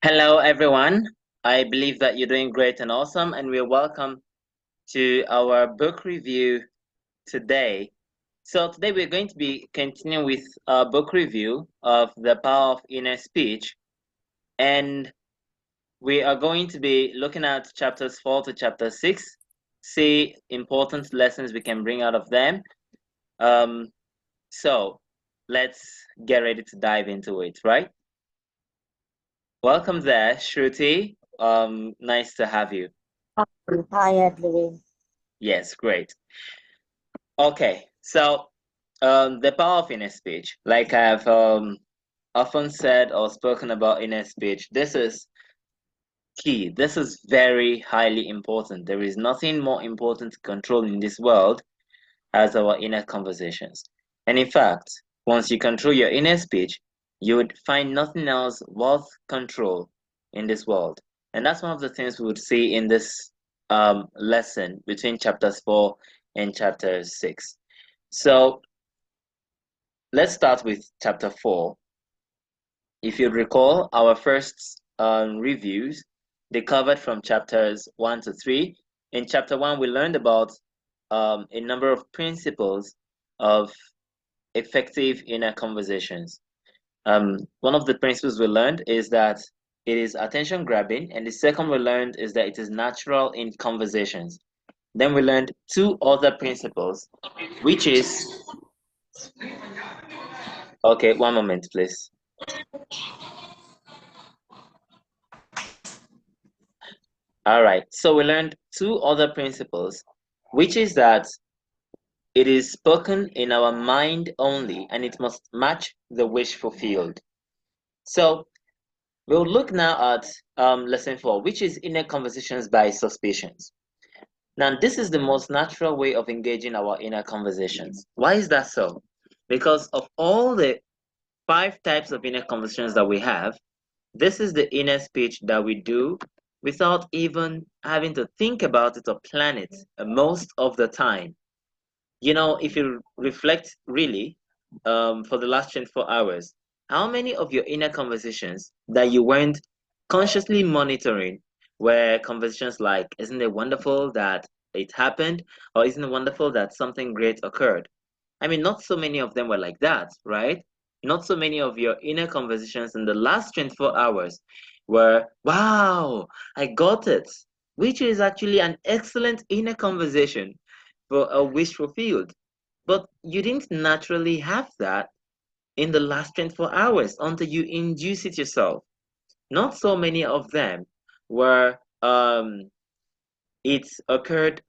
Hello, everyone. I believe that you're doing great and awesome, and we're welcome to our book review today. So, today we're going to be continuing with a book review of The Power of Inner Speech, and we are going to be looking at chapters 4 to chapter 6, see important lessons we can bring out of them. Um, so, let's get ready to dive into it, right? Welcome there, Shruti. Nice to have you. Hi, Edwin. Yes, great. Okay, so the power of inner speech, like I've often said or spoken about inner speech, this is key. This is very highly important. There is nothing more important to control in this world as our inner conversations. And in fact, once you control your inner speech, you would find nothing else worth control in this world. And that's one of the things we would see in this lesson between chapters 4 and chapter 6. So let's start with chapter 4. If you recall, our first reviews, they covered from chapters 1 to 3. In chapter 1, we learned about a number of principles of effective inner conversations. One of the principles we learned is that it is attention grabbing, and the second we learned is that it is natural in conversations. Then we learned two other principles, which is okay, one moment, please. All right, so we learned two other principles, which is that it is spoken in our mind only and it must match the wish fulfilled. So we'll look now at lesson 4, which is inner conversations by suspicions. Now, this is the most natural way of engaging our inner conversations. Why is that so? Because of all the 5 types of inner conversations that we have, this is the inner speech that we do without even having to think about it or plan it most of the time. You know, if you reflect really for the last 24 hours, how many of your inner conversations that you weren't consciously monitoring were conversations like, isn't it wonderful that it happened? Or isn't it wonderful that something great occurred? I mean, not so many of them were like that, right? Not so many of your inner conversations in the last 24 hours were, wow, I got it, which is actually an excellent inner conversation for a wish fulfilled. But you didn't naturally have that in the last 24 hours until you induce it yourself. Not so many of them were, it occurred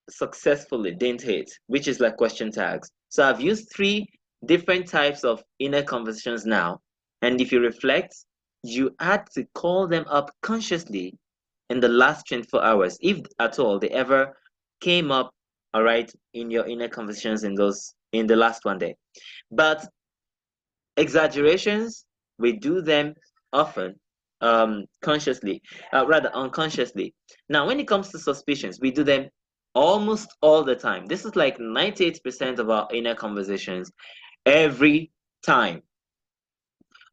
successfully, didn't it? Which is like question tags. So I've used 3 different types of inner conversations now. And if you reflect, you had to call them up consciously in the last 24 hours, if at all they ever came up, all right, in your inner conversations in the last one day. But exaggerations, we do them often, consciously, rather unconsciously. Now, when it comes to suspicions, we do them almost all the time. This is like 98% of our inner conversations every time.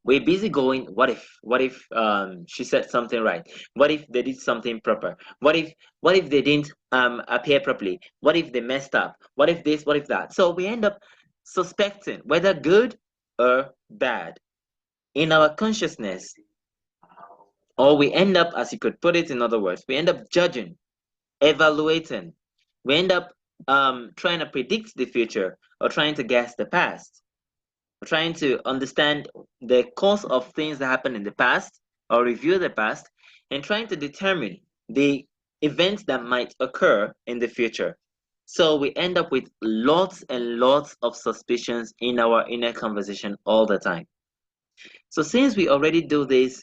We're busy going, what if she said something right? What if they did something proper? What if they didn't appear properly? What if they messed up? What if this, what if that? So we end up suspecting whether good or bad in our consciousness, or we end up, as you could put it in other words, we end up judging, evaluating, we end up trying to predict the future or trying to guess the past, trying to understand the cause of things that happened in the past or review the past, and trying to determine the events that might occur in the future. So we end up with lots and lots of suspicions in our inner conversation all the time. So since we already do this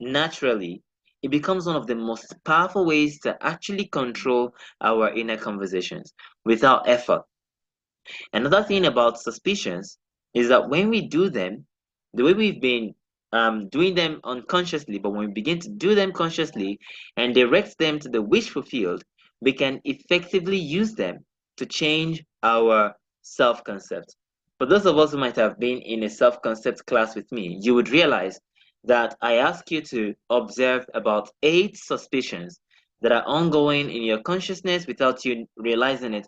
naturally, it becomes one of the most powerful ways to actually control our inner conversations without effort. Another thing about suspicions is that when we do them, the way we've been doing them unconsciously, but when we begin to do them consciously and direct them to the wish fulfilled, we can effectively use them to change our self-concept. For those of us who might have been in a self-concept class with me, you would realize that I ask you to observe about 8 suspicions that are ongoing in your consciousness without you realizing it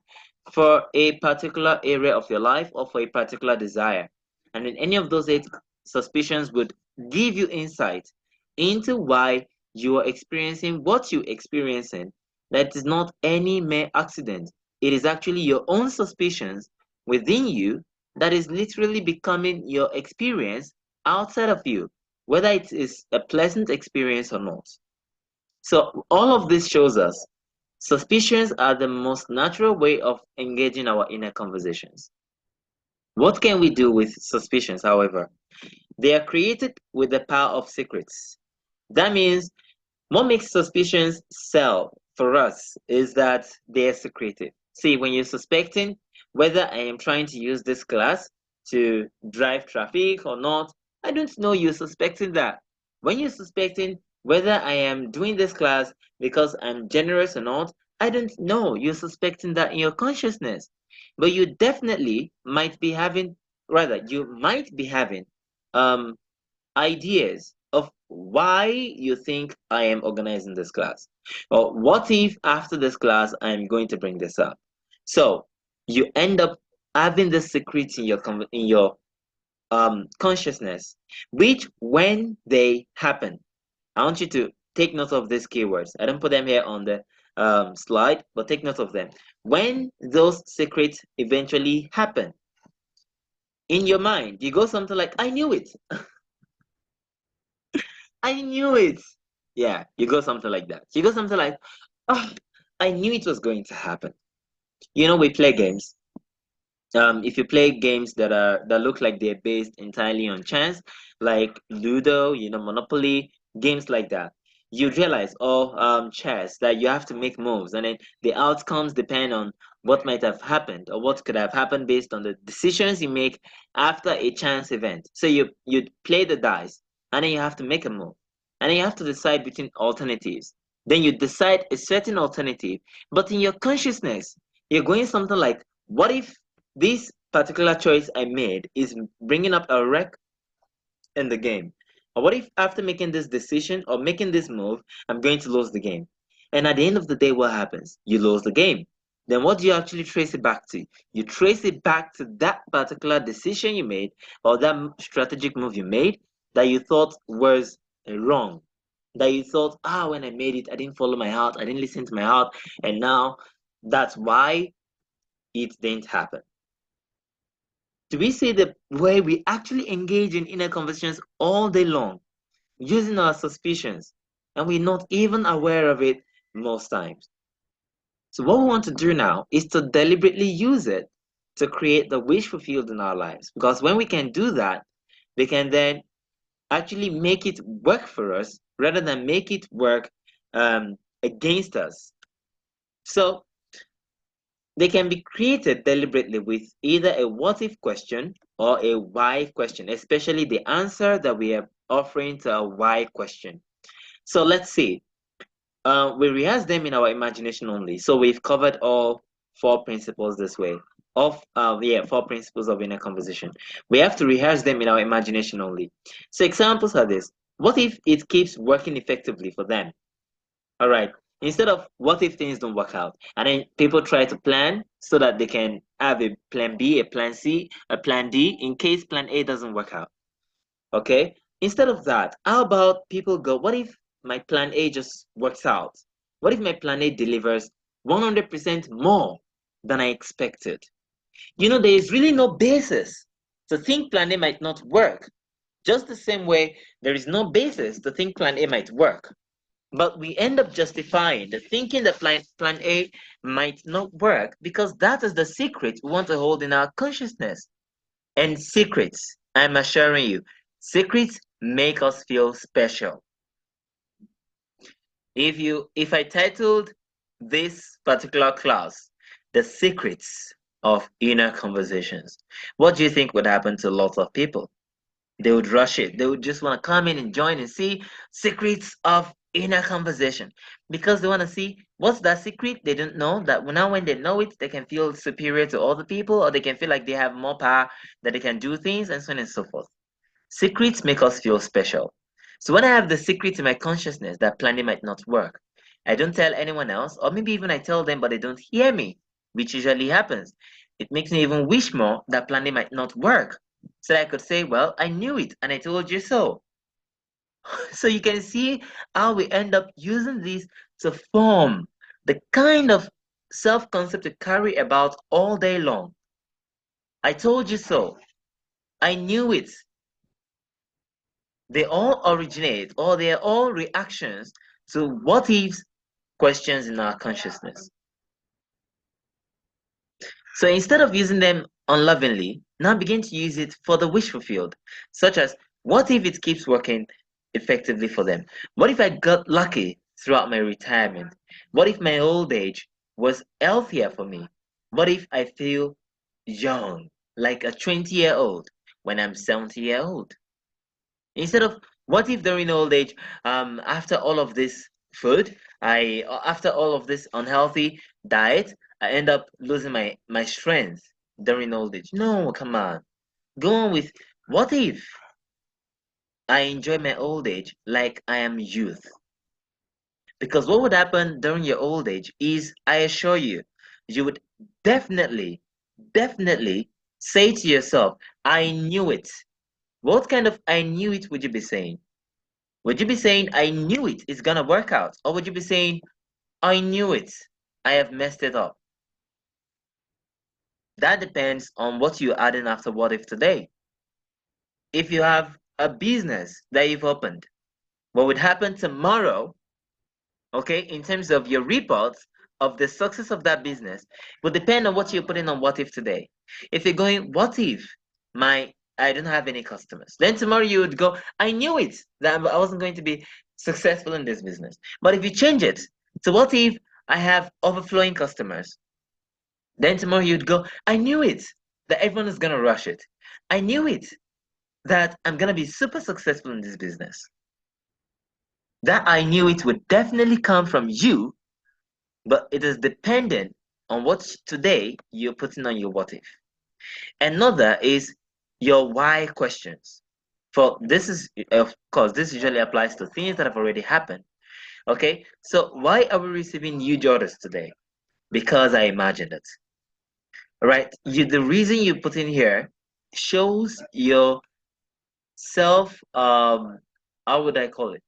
for a particular area of your life or for a particular desire. And in any of those 8 suspicions would give you insight into why you are experiencing what you're experiencing. That is not any mere accident. It is actually your own suspicions within you that is literally becoming your experience outside of you, whether it is a pleasant experience or not. So all of this shows us suspicions are the most natural way of engaging our inner conversations. What can we do with suspicions, however? They are created with the power of secrets. That means what makes suspicions sell for us is that they're secretive. See, when you're suspecting whether I am trying to use this class to drive traffic or not, I don't know you're suspecting that. When you're suspecting whether I am doing this class because I'm generous or not, I don't know you're suspecting that in your consciousness. But you definitely might be having, rather, you might be having um ideas of why you think I am organizing this class. Or what if after this class I'm going to bring this up? So you end up having the secrets in your consciousness, which when they happen, I want you to take note of these keywords. I don't put them here on the slide, but take note of them. When those secrets eventually happen, in your mind, you go something like, I knew it. I knew it. Yeah, you go something like that. You go something like, oh, I knew it was going to happen. We play games. If you play games that look like they're based entirely on chance, like Ludo, Monopoly, games like that, you realize, chess, that you have to make moves, and then the outcomes depend on what might have happened or what could have happened based on the decisions you make after a chance event. So you play the dice, and then you have to make a move, and then you have to decide between alternatives. Then you decide a certain alternative, but in your consciousness, you're going something like, what if this particular choice I made is bringing up a wreck in the game? Or what if after making this decision or making this move, I'm going to lose the game? And at the end of the day, what happens? You lose the game. Then what do you actually trace it back to? You trace it back to that particular decision you made or that strategic move you made that you thought was wrong. That you thought, when I made it, I didn't follow my heart, I didn't listen to my heart, and now that's why it didn't happen. Do we see the way we actually engage in inner conversations all day long, using our suspicions, and we're not even aware of it most times? So what we want to do now is to deliberately use it to create the wish fulfilled in our lives. Because when we can do that, we can then actually make it work for us rather than make it work against us. So they can be created deliberately with either a what if question or a why question, especially the answer that we are offering to a why question. So let's see. We rehearse them in our imagination only. So we've covered all 4 principles this way. 4 principles of inner conversation. We have to rehearse them in our imagination only. So examples are this. What if it keeps working effectively for them? All right. Instead of what if things don't work out, and then people try to plan so that they can have a plan B, a plan C, a plan D in case plan A doesn't work out. Okay. Instead of that, how about people go, what if my plan A just works out? What if my plan A delivers 100% more than I expected? There is really no basis to think plan A might not work. Just the same way, there is no basis to think plan A might work. But we end up justifying the thinking that plan A might not work because that is the secret we want to hold in our consciousness. And secrets, I'm assuring you, secrets make us feel special. If I titled this particular class The Secrets of Inner Conversations, what do you think would happen to lots of people? They would rush it. They would just want to come in and join and see secrets of inner conversation because they want to see what's that secret they don't know, that now when they know it, they can feel superior to other people, or they can feel like they have more power, that they can do things, and so on and so forth. Secrets make us feel special. So when I have the secret in my consciousness that planning might not work, I don't tell anyone else, or maybe even I tell them but they don't hear me, which usually happens. It makes me even wish more that planning might not work. So I could say, well, I knew it and I told you so. So you can see how we end up using this to form the kind of self-concept to carry about all day long. I told you so. I knew it. They all originate or they are all reactions to what ifs questions in our consciousness. So instead of using them unlovingly, now begin to use it for the wish fulfilled, such as what if it keeps working effectively for them? What if I got lucky throughout my retirement? What if my old age was healthier for me? What if I feel young, like a 20-year-old when I'm 70 years old? Instead of what if during old age, after all of this food, after all of this unhealthy diet, I end up losing my strength during old age. No, come on. Go on with what if I enjoy my old age like I am youth? Because what would happen during your old age is, I assure you, you would definitely, definitely say to yourself, I knew it. What kind of I knew it would you be saying? Would you be saying, I knew it, it's gonna work out? Or would you be saying, I knew it, I have messed it up? That depends on what you're adding after what if today. If you have a business that you've opened, what would happen tomorrow, okay, in terms of your reports of the success of that business, will depend on what you're putting on what if today. If you're going, what if I don't have any customers? Then tomorrow you would go, I knew it that I wasn't going to be successful in this business. But if you change it to what if I have overflowing customers? Then tomorrow you'd go, I knew it that everyone is gonna rush it. I knew it that I'm gonna be super successful in this business. That I knew it would definitely come from you, but it is dependent on what today you're putting on your what if. Another is your why questions. For this is, of course, this usually applies to things that have already happened. Okay, so why are we receiving huge orders today? Because I imagined it. Right? The reason you put in here shows your self, how would I call it?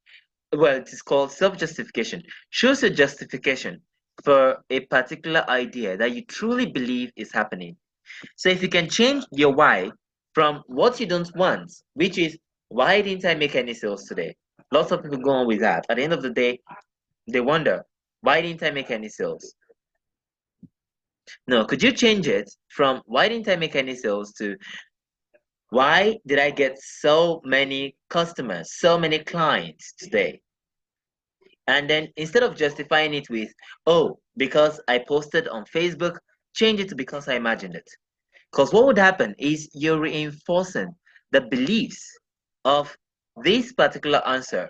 Well, it is called self-justification. Shows a justification for a particular idea that you truly believe is happening. So if you can change your why from what you don't want, which is, why didn't I make any sales today? Lots of people go on with that. At the end of the day, they wonder, why didn't I make any sales? No, could you change it from why didn't I make any sales to why did I get so many customers, so many clients today? And then instead of justifying it with, oh, because I posted on Facebook, change it to because I imagined it. Because what would happen is you're reinforcing the beliefs of this particular answer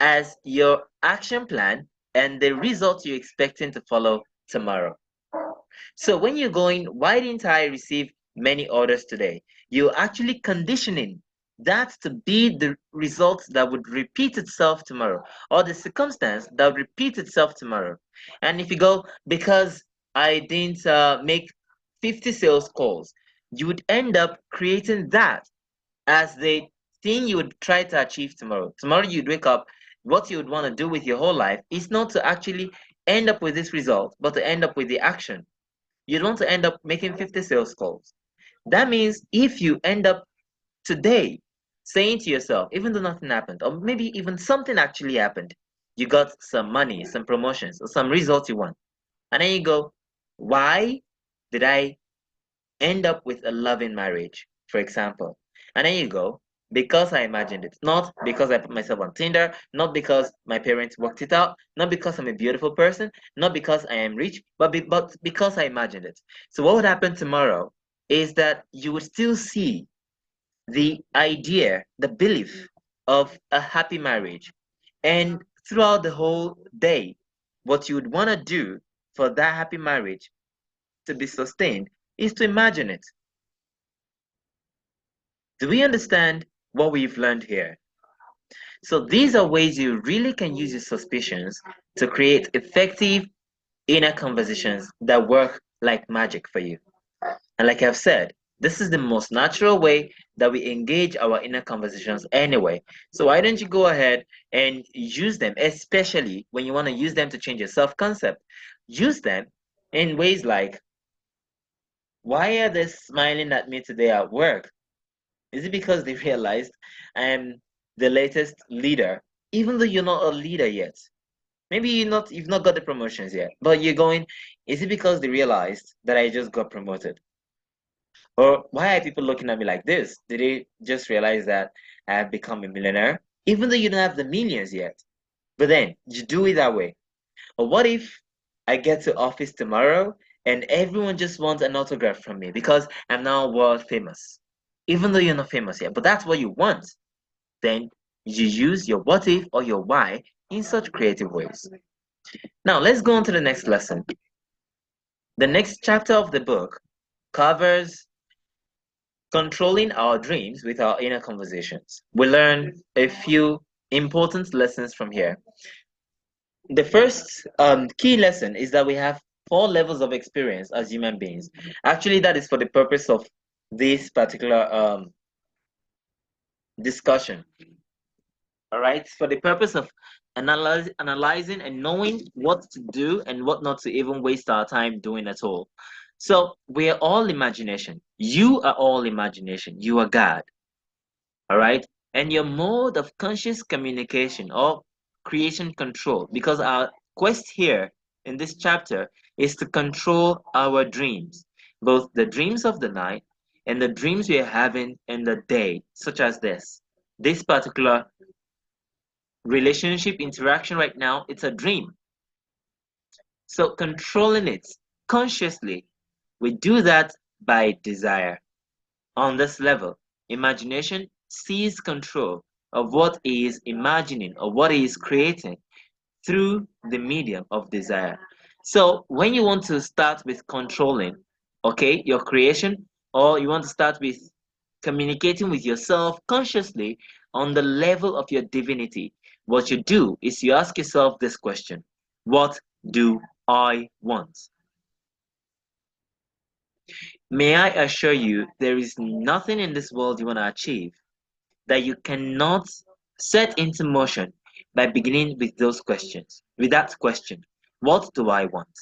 as your action plan and the result you're expecting to follow tomorrow. So when you're going, why didn't I receive many orders today? You're actually conditioning that to be the result that would repeat itself tomorrow, or the circumstance that would repeat itself tomorrow. And if you go, because I didn't make 50 sales calls, you would end up creating that as the thing you would try to achieve tomorrow. Tomorrow you'd wake up, what you would want to do with your whole life is not to actually end up with this result, but to end up with the action. You'd want to end up making 50 sales calls. That means if you end up today saying to yourself, even though nothing happened, or maybe even something actually happened, you got some money, some promotions, or some results you want, and then you go, why did I end up with a loving marriage, for example? And then you go, because I imagined it, not because I put myself on Tinder, not because my parents worked it out, not because I'm a beautiful person, not because I am rich, but because I imagined it. So what would happen tomorrow is that you would still see the idea, the belief of a happy marriage. And throughout the whole day, what you would want to do for that happy marriage to be sustained is to imagine it. Do we understand what we've learned here? So these are ways you really can use your suspicions to create effective inner conversations that work like magic for you. And like I've said, this is the most natural way that we engage our inner conversations anyway. So why don't you go ahead and use them, especially when you want to use them to change your self-concept. Use them in ways like, why are they smiling at me today at work? Is it because they realized I'm the latest leader, even though you're not a leader yet? Maybe you've not got the promotions yet, but you're going, is it because they realized that I just got promoted? Or why are people looking at me like this? Did they just realize that I have become a millionaire? Even though you don't have the millions yet. But then you do it that way. Or what if I get to office tomorrow and everyone just wants an autograph from me because I'm now world famous? Even though you're not famous yet, but that's what you want. Then you use your what if or your why in such creative ways. Now let's go on to the next lesson. The next chapter of the book covers controlling our dreams with our inner conversations. We learn a few important lessons from here. The first key lesson is that we have four levels of experience as human beings. Actually, that is for the purpose of this particular discussion. All right, for the purpose of analyzing and knowing what to do and what not to even waste our time doing at all. So we are all imagination. You are all imagination. You are God. All right, and your mode of conscious communication or creation control, because our quest here in this chapter is to control our dreams, both the dreams of the night and the dreams we are having in the day, such as this particular relationship interaction right now. It's a dream, so controlling it consciously, we do that by desire. On this level, imagination sees control of what he is imagining or what he is creating through the medium of desire. So when you want to start with controlling, okay, your creation, or you want to start with communicating with yourself consciously on the level of your divinity, what you do is you ask yourself this question: what do I want? May I assure you, there is nothing in this world you want to achieve that you cannot set into motion by beginning with those questions, with that question: what do I want?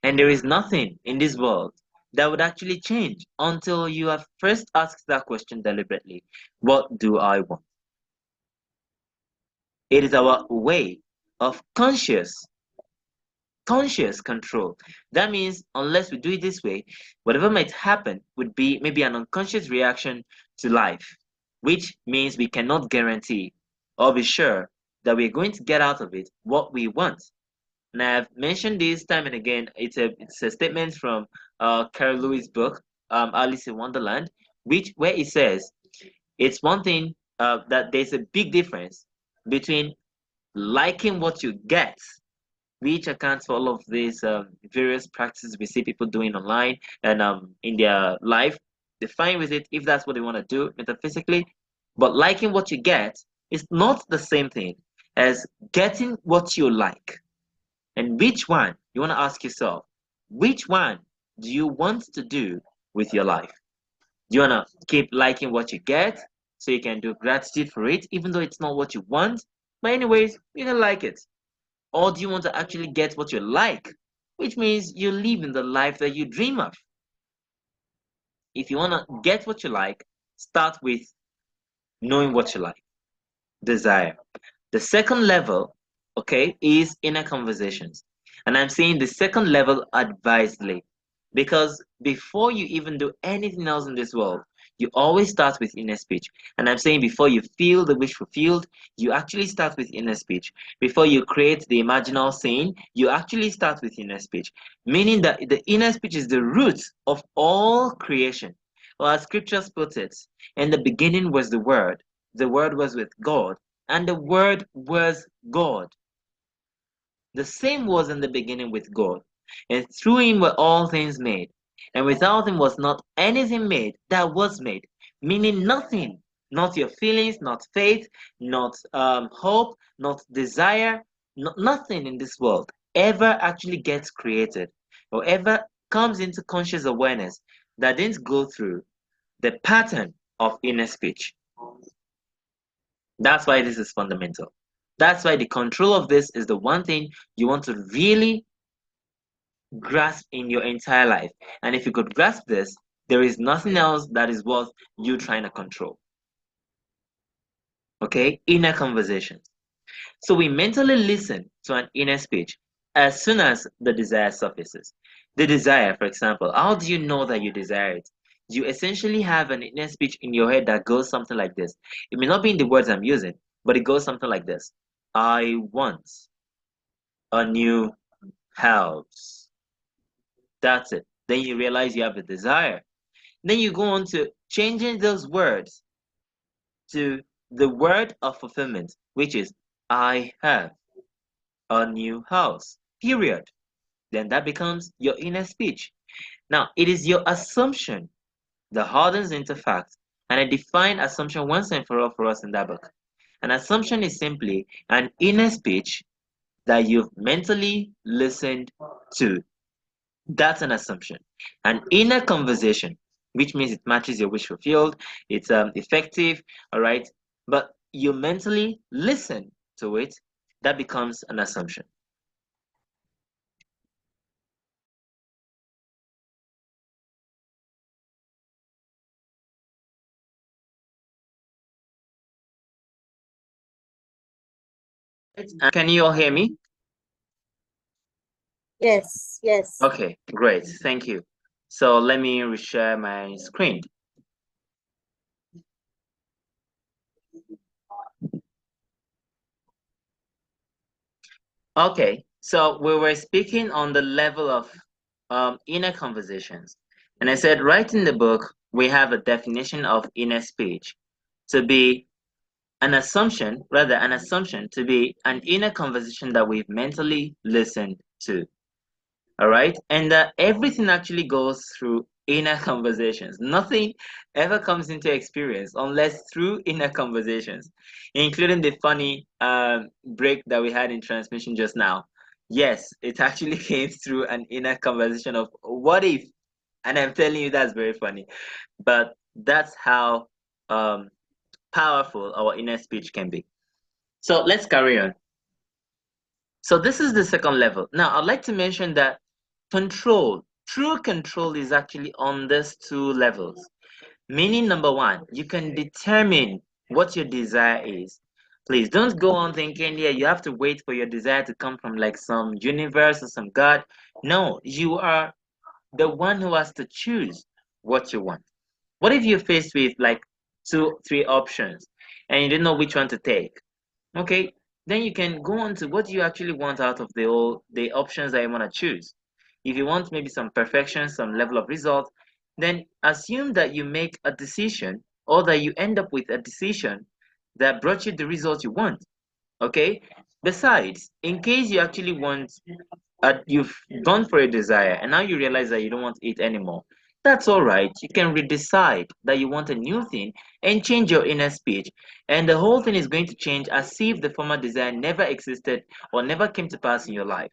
And there is nothing in this world that would actually change until you have first asked that question deliberately: what do I want? It is our way of conscious control. That means unless we do it this way, whatever might happen would be maybe an unconscious reaction to life, which means we cannot guarantee or be sure that we're going to get out of it what we want. And I've mentioned this time and again. It's a statement from Carol Lewis' book, Alice in Wonderland, which where it says it's one thing that there's a big difference between liking what you get, which accounts for all of these various practices we see people doing online and in their life. They're fine with it if that's what they want to do metaphysically, but liking what you get is not the same thing as getting what you like. And which one, you want to ask yourself, which one do you want to do with your life? Do you want to keep liking what you get so you can do gratitude for it, even though it's not what you want? But, anyways, you can like it. Or do you want to actually get what you like, which means you live in the life that you dream of? If you want to get what you like, start with knowing what you like, desire. The second level, okay, is inner conversations. And I'm saying the second level advisedly because before you even do anything else in this world, you always start with inner speech. And I'm saying before you feel the wish fulfilled, you actually start with inner speech. Before you create the imaginal scene, you actually start with inner speech. Meaning that the inner speech is the root of all creation. Well, as scriptures put it, in the beginning was the word was with God, and the Word was God. The same was in the beginning with God. And through him were all things made. And without him was not anything made that was made, meaning nothing. Not your feelings, not faith, not hope, not desire, nothing in this world ever actually gets created or ever comes into conscious awareness that didn't go through the pattern of inner speech. That's why this is fundamental. That's why the control of this is the one thing you want to really grasp in your entire life. And if you could grasp this, there is nothing else that is worth you trying to control. Okay? Inner conversations. So we mentally listen to an inner speech as soon as the desire surfaces. The desire, for example, how do you know that you desire it? You essentially have an inner speech in your head that goes something like this. It may not be in the words I'm using, but it goes something like this. I want a new house. That's it. Then you realize you have a desire. Then you go on to changing those words to the word of fulfillment, which is I have a new house. Period. Then that becomes your inner speech. Now, it is your assumption that hardens into fact, and I define assumption once and for all for us in that book. An assumption is simply an inner speech that you've mentally listened to. That's an assumption. An inner conversation, which means it matches your wish fulfilled, it's effective, all right? But you mentally listen to it, that becomes an assumption. Can you all hear me? Yes, yes. Okay, great. Thank you. So let me reshare my screen. Okay, so we were speaking on the level of inner conversations. And I said, right in the book, we have a definition of inner speech to be an assumption, rather, an assumption to be an inner conversation that we've mentally listened to. All right. And everything actually goes through inner conversations. Nothing ever comes into experience unless through inner conversations, including the funny break that we had in transmission just now. Yes, it actually came through an inner conversation of what if, and I'm telling you that's very funny. But that's how powerful our inner speech can be. So let's carry on. So this is the second level. Now, I'd like to mention that control, true control is actually on these two levels. Meaning, number one, you can determine what your desire is. Please don't go on thinking, yeah, you have to wait for your desire to come from like some universe or some God. No, you are the one who has to choose what you want. What if you're faced with like two, three options and you don't know which one to take? Okay, then you can go on to what do you actually want out of the options that you want to choose. If you want maybe some perfection, some level of result, then assume that you make a decision or that you end up with a decision that brought you the result you want. Okay. Besides, in case you actually want you've gone for a desire and now you realize that you don't want it anymore, that's all right. You can redecide that you want a new thing and change your inner speech, and the whole thing is going to change as if the former desire never existed or never came to pass in your life.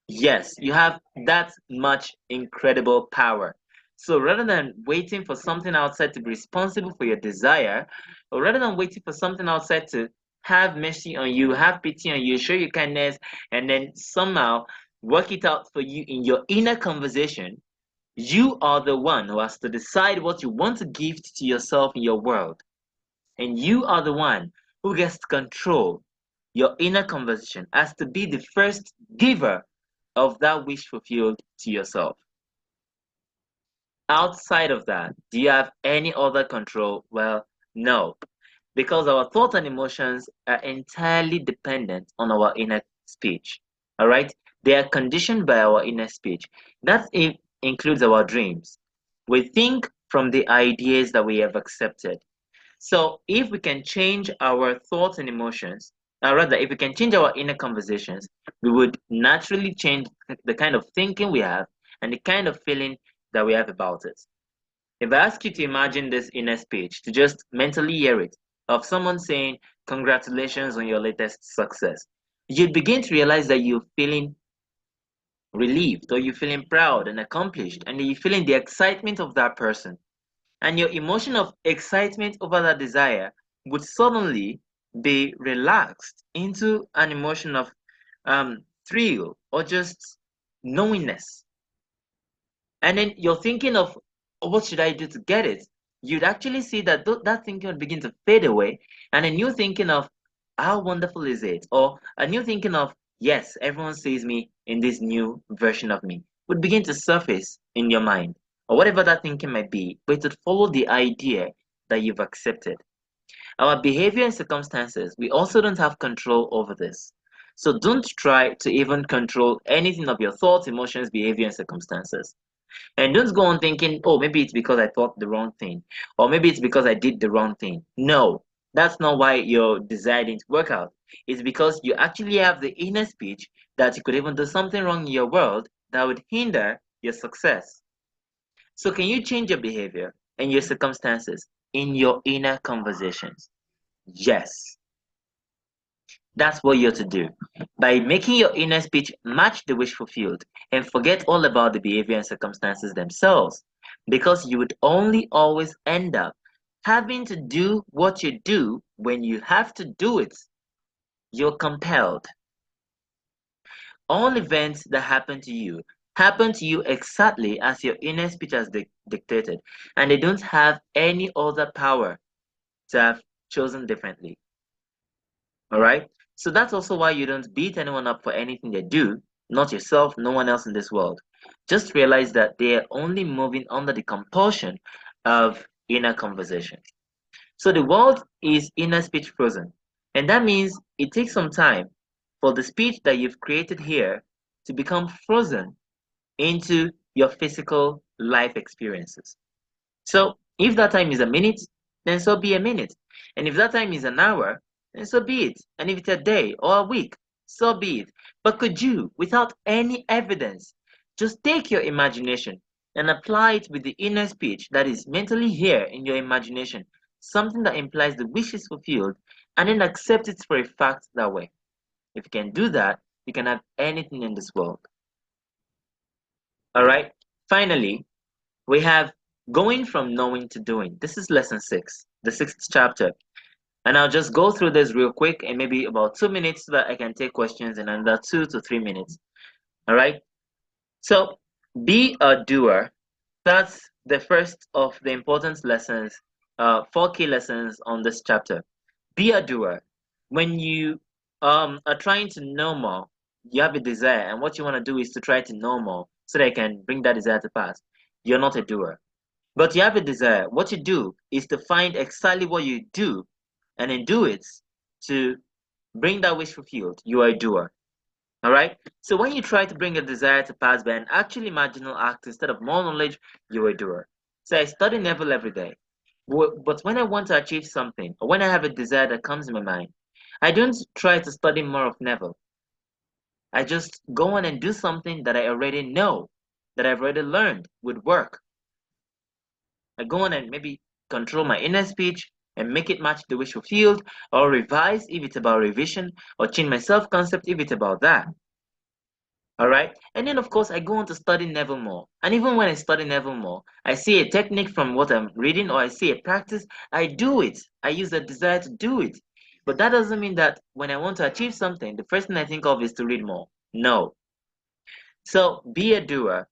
Yes, you have that much incredible power. So rather than waiting for something outside to be responsible for your desire, or rather than waiting for something outside to have mercy on you, have pity on you, show you kindness, and then somehow work it out for you in your inner conversation, you are the one who has to decide what you want to gift to yourself in your world. And you are the one who gets to control your inner conversation as to be the first giver of that wish fulfilled to yourself. Outside of that, do you have any other control? Well, no, because our thoughts and emotions are entirely dependent on our inner speech. All right, they are conditioned by our inner speech. That includes our dreams. We think from the ideas that we have accepted. So if we can change our thoughts and emotions, rather, if we can change our inner conversations, we would naturally change the kind of thinking we have and the kind of feeling that we have about it. If I ask you to imagine this inner speech, to just mentally hear it, of someone saying, "Congratulations on your latest success," you'd begin to realize that you're feeling relieved, or you're feeling proud and accomplished, and you're feeling the excitement of that person. And your emotion of excitement over that desire would suddenly be relaxed into an emotion of thrill or just knowingness. And then you're thinking of, "Oh, what should I do to get it?" You'd actually see that that thinking would begin to fade away, and a new thinking of, "How wonderful is it?" Or a new thinking of, "Yes, everyone sees me in this new version of me," would begin to surface in your mind, or whatever that thinking might be, but it would follow the idea that you've accepted. Our behavior and circumstances, we also don't have control over this. So don't try to even control anything of your thoughts, emotions, behavior, and circumstances. And don't go on thinking, "Oh, maybe it's because I thought the wrong thing, or maybe it's because I did the wrong thing." No, that's not why your desire didn't work out. It's because you actually have the inner speech that you could even do something wrong in your world that would hinder your success. So, can you change your behavior and your circumstances in your inner conversations? Yes. That's what you're to do. By making your inner speech match the wish fulfilled and forget all about the behavior and circumstances themselves, because you would only always end up having to do what you do when you have to do it. You're compelled. All events that happen to you exactly as your inner speech has dictated, and they don't have any other power to have chosen differently. All right. So that's also why you don't beat anyone up for anything they do, not yourself, no one else in this world. Just realize that they are only moving under the compulsion of inner conversation. So the world is inner speech frozen. And that means it takes some time for the speech that you've created here to become frozen into your physical life experiences. So if that time is a minute, then so be a minute. And if that time is an hour, then so be it. And if it's a day or a week, so be it. But could you, without any evidence, just take your imagination and apply it with the inner speech that is mentally here in your imagination, something that implies the wish is fulfilled, and then accept it for a fact that way? If you can do that, you can have anything in this world. All right? Finally, we have going from knowing to doing. This is lesson 6, the 6th chapter. And I'll just go through this real quick in maybe about 2 minutes so that I can take questions in another 2 to 3 minutes. All right. So be a doer. That's the first of the important lessons, 4 key lessons on this chapter. Be a doer. When you are trying to know more, you have a desire, and what you want to do is to try to know more so that you can bring that desire to pass. You're not a doer. But you have a desire. What you do is to find exactly what you do and then do it to bring that wish fulfilled. You are a doer. All right? So when you try to bring a desire to pass by an actually marginal act instead of more knowledge, you're a doer. So I study Neville every day. But when I want to achieve something, or when I have a desire that comes in my mind, I don't try to study more of Neville. I just go on and do something that I already know, that I've already learned would work. I go on and maybe control my inner speech and make it match the wish fulfilled, or revise if it's about revision, or change my self concept if it's about that. All right. And then, of course, I go on to study Neville more. And even when I study Neville more, I see a technique from what I'm reading, or I see a practice, I do it. I use a desire to do it. But that doesn't mean that when I want to achieve something, the first thing I think of is to read more. No. So be a doer.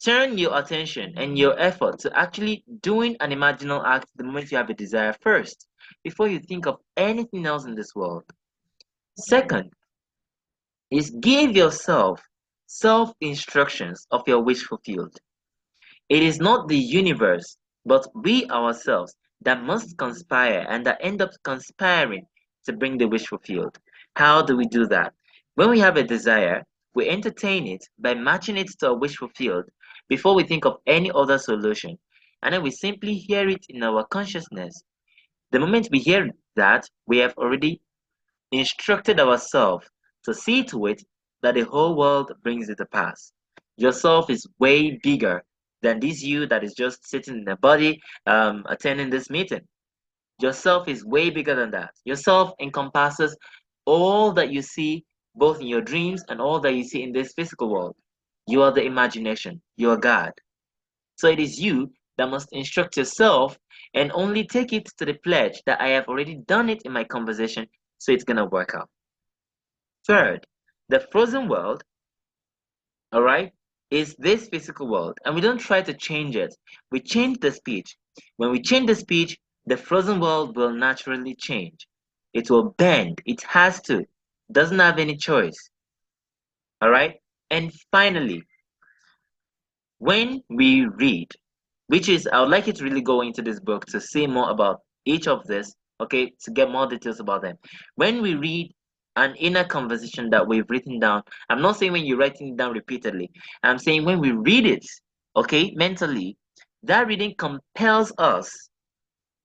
Turn your attention and your effort to actually doing an imaginal act the moment you have a desire first, before you think of anything else in this world. Second is give yourself self instructions of your wish fulfilled. It is not the universe, but we ourselves that must conspire and that end up conspiring to bring the wish fulfilled. How do we do that? When we have a desire, we entertain it by matching it to a wish fulfilled before we think of any other solution. And then we simply hear it in our consciousness. The moment we hear that, we have already instructed ourselves to see to it that the whole world brings it to pass. Yourself is way bigger than this you that is just sitting in the body attending this meeting. Yourself is way bigger than that. Yourself encompasses all that you see, both in your dreams and all that you see in this physical world. You are the imagination. You are God. So it is you that must instruct yourself and only take it to the pledge that I have already done it in my conversation, so it's going to work out. Third, the frozen world, all right, is this physical world, and we don't try to change it. We change the speech. When we change the speech, the frozen world will naturally change. It will bend. It has to. Doesn't have any choice. All right. And finally, when we read, which is, I would like you to really go into this book to see more about each of this, okay, to get more details about them. When we read an inner conversation that we've written down, I'm not saying when you're writing it down repeatedly, I'm saying when we read it, okay, mentally, that reading compels us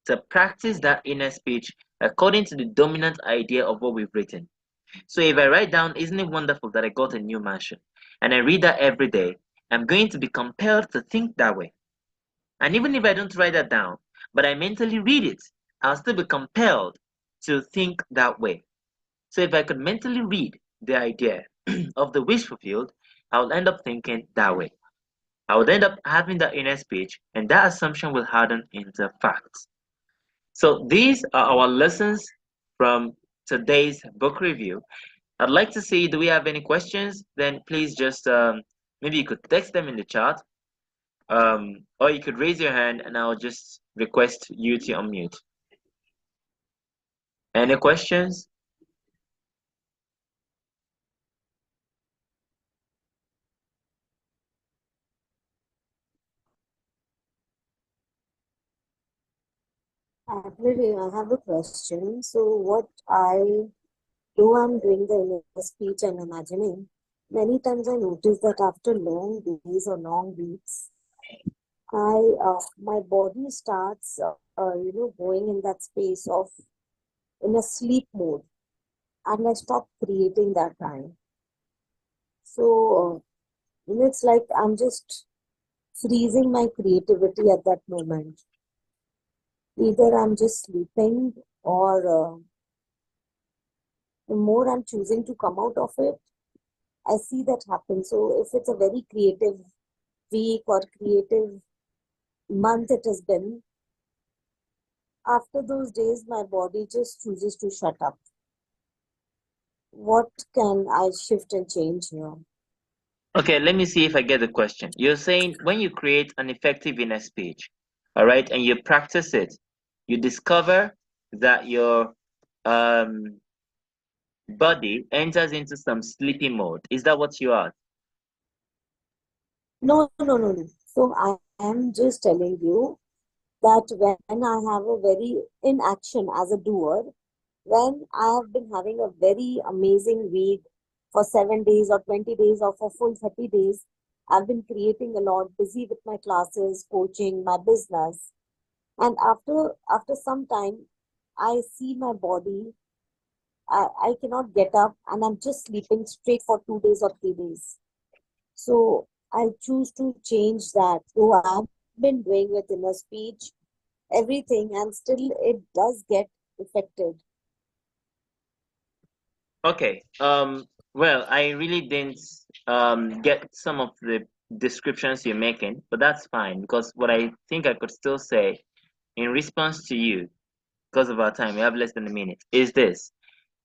to practice that inner speech according to the dominant idea of what we've written. So if I write down, isn't it wonderful that I got a new mansion? And I read that every day, I'm going to be compelled to think that way. And even if I don't write that down, but I mentally read it, I'll still be compelled to think that way. So if I could mentally read the idea of the wish fulfilled, I will end up thinking that way. I would end up having that inner speech, and that assumption will harden into facts. So these are our lessons from today's book review. I'd like to see, do we have any questions? Then please just maybe you could text them in the chat, or you could raise your hand and I'll just request you to unmute. Any questions? Actually, I have a question. So, what I'm doing the inner speech and imagining, many times I notice that after long days or long weeks, my body starts, going in that space of in a sleep mode, and I stop creating that time. So, it's like I'm just freezing my creativity at that moment. Either I'm just sleeping or the more I'm choosing to come out of it, I see that happen. So if it's a very creative week or creative month it has been, after those days, my body just chooses to shut up. What can I shift and change here? Okay, let me see if I get the question. You're saying when you create an effective inner speech, all right, and you practice it, you discover that your um, body enters into some sleepy mode. Is that what you are? No, no, no, no. So I am just telling you that when I have a very in action as a doer, when I have been having a very amazing week for 7 days or 20 days or for full 30 days, I've been creating a lot, busy with my classes, coaching, my business. And after some time, I see my body, I cannot get up and I'm just sleeping straight for 2 days or 3 days. So I choose to change that. Though I've been doing with inner speech, everything, and still it does get affected. Okay. Well, I really didn't get some of the descriptions you're making, but that's fine because what I think I could still say in response to you, because of our time, we have less than a minute, is this.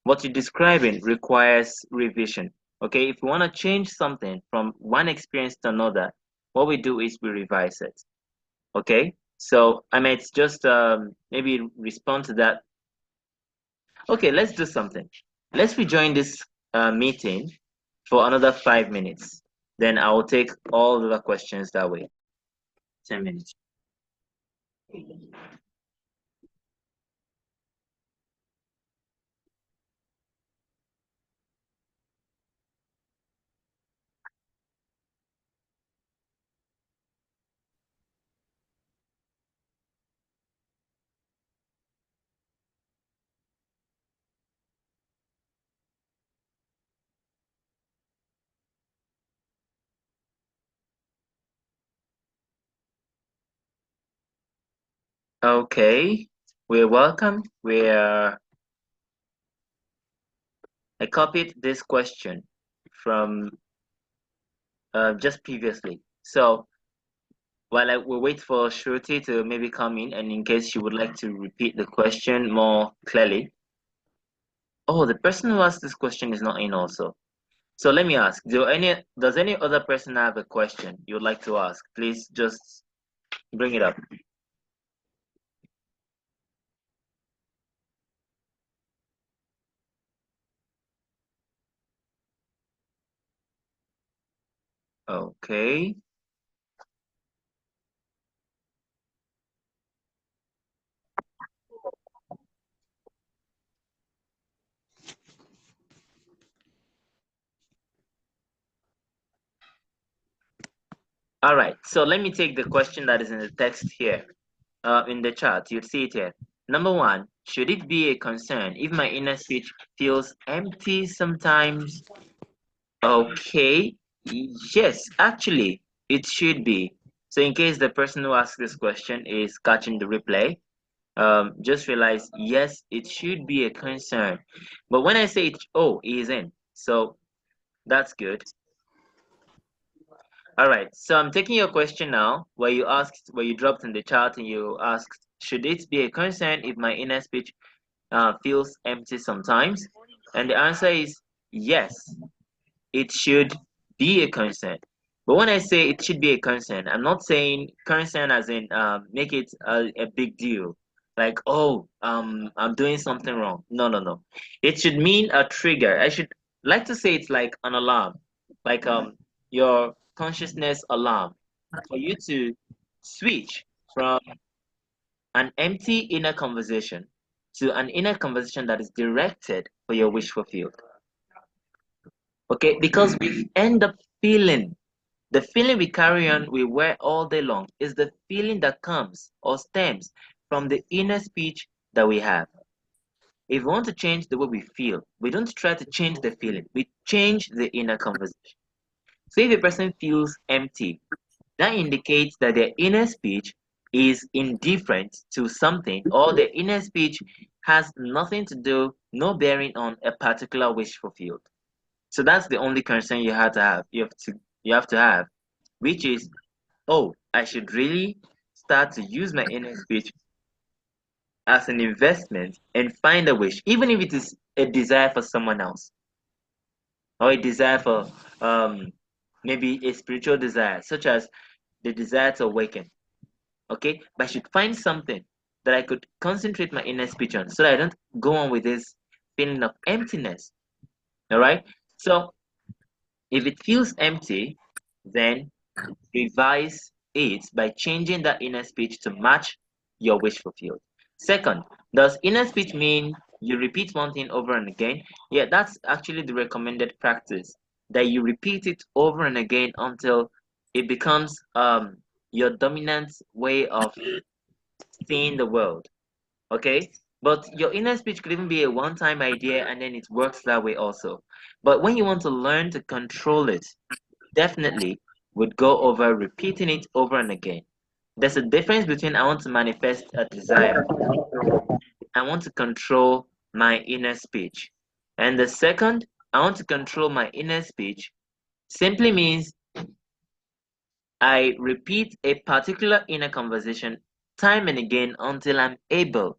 What you're describing requires revision. Okay, if we want to change something from one experience to another, what we do is we revise it. Okay, so I might just maybe respond to that. Okay, let's do something. Let's rejoin this meeting for another 5 minutes. Then I will take all the questions that way. 10 minutes. Okay, we're welcome. I copied this question from just previously. So while I will wait for Shruti to maybe come in, and in case she would like to repeat the question more clearly. Oh, the person who asked this question is not in also. So let me ask, does any other person have a question you would like to ask? Please just bring it up. Okay. All right. So let me take the question that is in the text here, in the chat. You'd see it here. Number one, should it be a concern if my inner speech feels empty sometimes? Okay. Yes, actually, it should be. So in case the person who asked this question is catching the replay, just realize, yes, it should be a concern. But when I say it, oh, it isn't. So that's good. All right. So I'm taking your question now, where you dropped in the chat and you asked, should it be a concern if my inner speech feels empty sometimes? And the answer is yes, it should be a concern. But when I say it should be a concern, I'm not saying concern as in make it a big deal. Like, oh, I'm doing something wrong. No, no, no. It should mean a trigger. I should like to say it's like an alarm, like your consciousness alarm for you to switch from an empty inner conversation to an inner conversation that is directed for your wish fulfilled. Okay, because we end up feeling the feeling we carry on, we wear all day long, is the feeling that comes or stems from the inner speech that we have. If we want to change the way we feel, we don't try to change the feeling, we change the inner conversation. So if a person feels empty, that indicates that their inner speech is indifferent to something, or their inner speech has nothing to do, no bearing on a particular wish fulfilled. So that's the only concern you have to have. You have to have, which is, oh, I should really start to use my inner speech as an investment and find a wish, even if it is a desire for someone else or a desire for maybe a spiritual desire, such as the desire to awaken. Okay, but I should find something that I could concentrate my inner speech on, so that I don't go on with this feeling of emptiness. All right. So if it feels empty, then revise it by changing that inner speech to match your wish fulfilled. Second, does inner speech mean you repeat one thing over and again? Yeah, that's actually the recommended practice, that you repeat it over and again until it becomes your dominant way of seeing the world. Okay? But your inner speech could even be a one time idea and then it works that way also. But when you want to learn to control it, definitely would go over repeating it over and again. There's a difference between I want to manifest a desire, I want to control my inner speech. And the second, I want to control my inner speech, simply means I repeat a particular inner conversation time and again until I'm able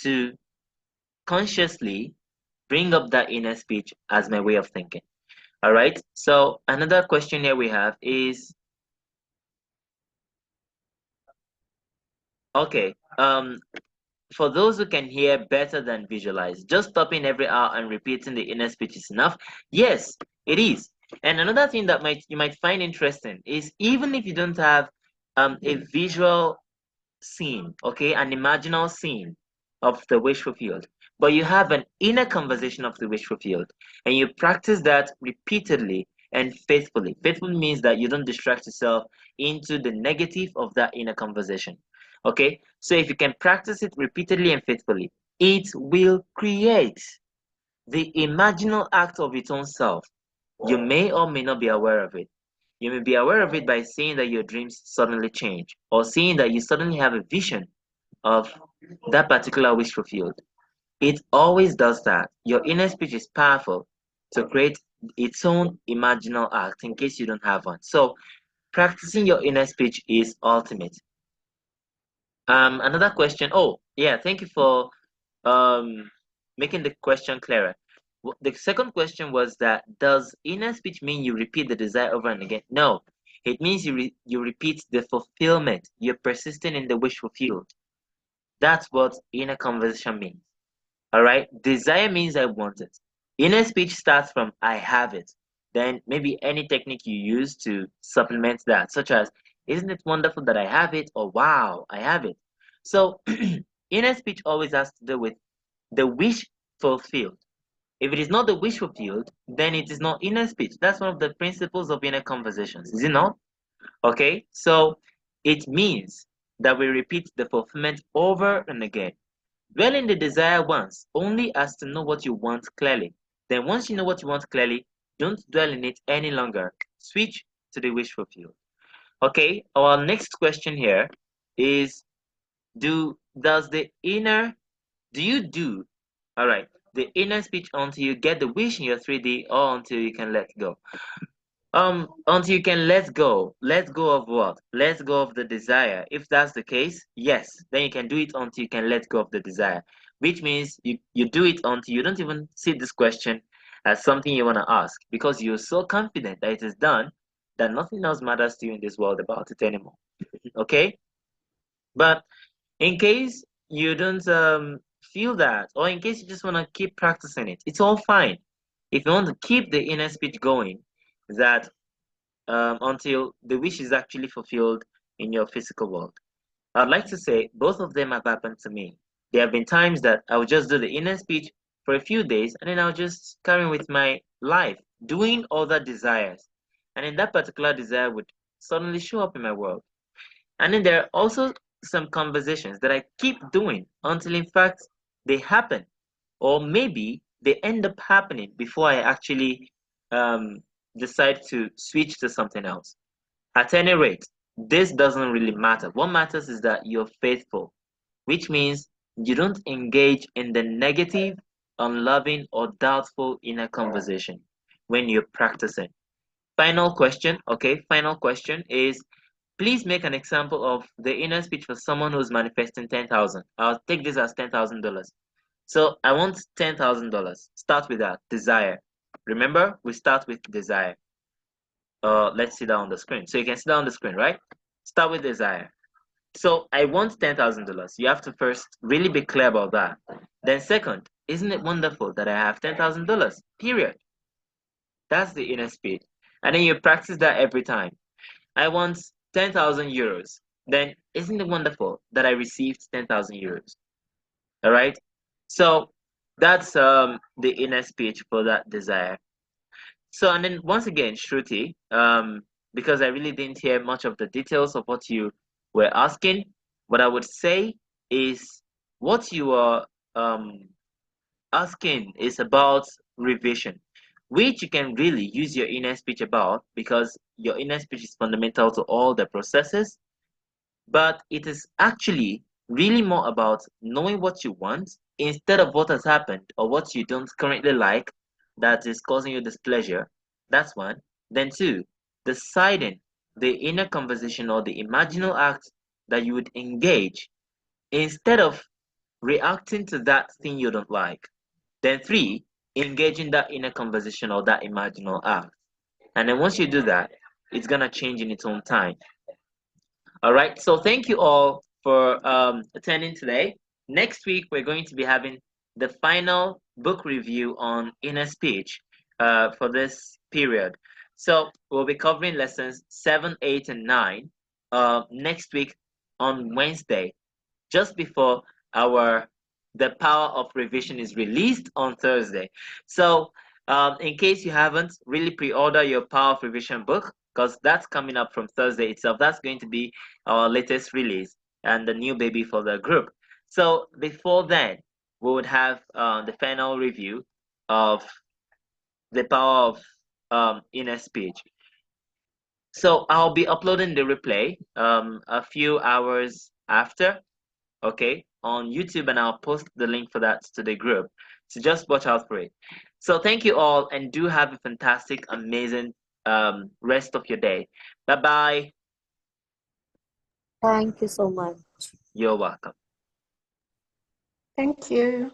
to consciously bring up that inner speech as my way of thinking. All right. So another question here we have is, okay, for those who can hear better than visualize, just stopping every hour and repeating the inner speech is enough? Yes, it is. And another thing that you might find interesting is, even if you don't have a visual scene, okay, an imaginal scene of the wish fulfilled, but you have an inner conversation of the wish fulfilled, and you practice that repeatedly and faithfully. Faithful means that you don't distract yourself into the negative of that inner conversation. Okay, so if you can practice it repeatedly and faithfully, it will create the imaginal act of its own self. You may or may not be aware of it. You may be aware of it by seeing that your dreams suddenly change, or seeing that you suddenly have a vision of that particular wish fulfilled. It always does that. Your inner speech is powerful to create its own imaginal act in case you don't have one. So practicing your inner speech is ultimate. Another question. Oh, yeah, thank you for um making the question clearer. The second question was that does inner speech mean you repeat the desire over and again? No, it means you repeat the fulfillment. You're persisting in the wish fulfilled. That's what inner conversation means. All right. Desire means I want it. Inner speech starts from I have it. Then maybe any technique you use to supplement that, such as isn't it wonderful that I have it, or wow, I have it. So inner speech always has to do with the wish fulfilled. If it is not the wish fulfilled, then it is not inner speech. That's one of the principles of inner conversations, is it not? Okay, so it means that we repeat the fulfillment over and again. Dwell in the desire once, only as to know what you want clearly. Then once you know what you want clearly, don't dwell in it any longer. Switch to the wish fulfilled. Okay, our next question here is does the inner do you do all right the inner speech until you get the wish in your 3D or until you can let go? Until you can let go of what? Let go of the desire. If that's the case, yes, then you can do it until you can let go of the desire, which means you do it until you don't even see this question as something you want to ask because you're so confident that it is done that nothing else matters to you in this world about it anymore. Okay? But in case you don't feel that, or in case you just want to keep practicing it, it's all fine. If you want to keep the inner speech going, that until the wish is actually fulfilled in your physical world. I'd like to say both of them have happened to me. There have been times that I would just do the inner speech for a few days and then I'll just carry on with my life, doing other desires. And then that particular desire would suddenly show up in my world. And then there are also some conversations that I keep doing until, in fact, they happen. Or maybe they end up happening before I actually um, decide to switch to something else. At any rate, this doesn't really matter. What matters is that you're faithful, which means you don't engage in the negative, unloving, or doubtful inner conversation when you're practicing. Final question, okay? Final question is please make an example of the inner speech for someone who's manifesting 10,000. I'll take this as $10,000. So I want $10,000. Start with that desire. Remember, we start with desire. Let's see that on the screen. So you can see that on the screen, right? Start with desire. So I want $10,000. You have to first really be clear about that. Then second, isn't it wonderful that I have $10,000? Period. That's the inner speed. And then you practice that every time. I want 10,000 euros. Then isn't it wonderful that I received 10,000 euros? All right. So that's the inner speech for that desire. So and then once again, Shruti, because I really didn't hear much of the details of what you were asking, what I would say is what you are um, asking is about revision, which you can really use your inner speech about because your inner speech is fundamental to all the processes. But it is actually really more about knowing what you want instead of what has happened or what you don't currently like that is causing you displeasure. That's one. Then two, deciding the inner conversation or the imaginal act that you would engage instead of reacting to that thing you don't like. Then three, engaging that inner conversation or that imaginal act. And then once you do that, it's gonna change in its own time. All right. So thank you all for attending today. Next week, we're going to be having the final book review on inner speech for this period. So we'll be covering lessons 7, 8, and 9 next week on Wednesday, just before our the power of revision is released on Thursday. So in case you haven't really pre-order your power of revision book because that's coming up from Thursday itself. That's going to be our latest release and the new baby for the group. So before then, we would have the final review of the power of inner speech. So I'll be uploading the replay a few hours after. okay, on YouTube, and I'll post the link for that to the group. So just watch out for it. So thank you all, and do have a fantastic, amazing rest of your day. Bye bye. Thank you so much. You're welcome. Thank you.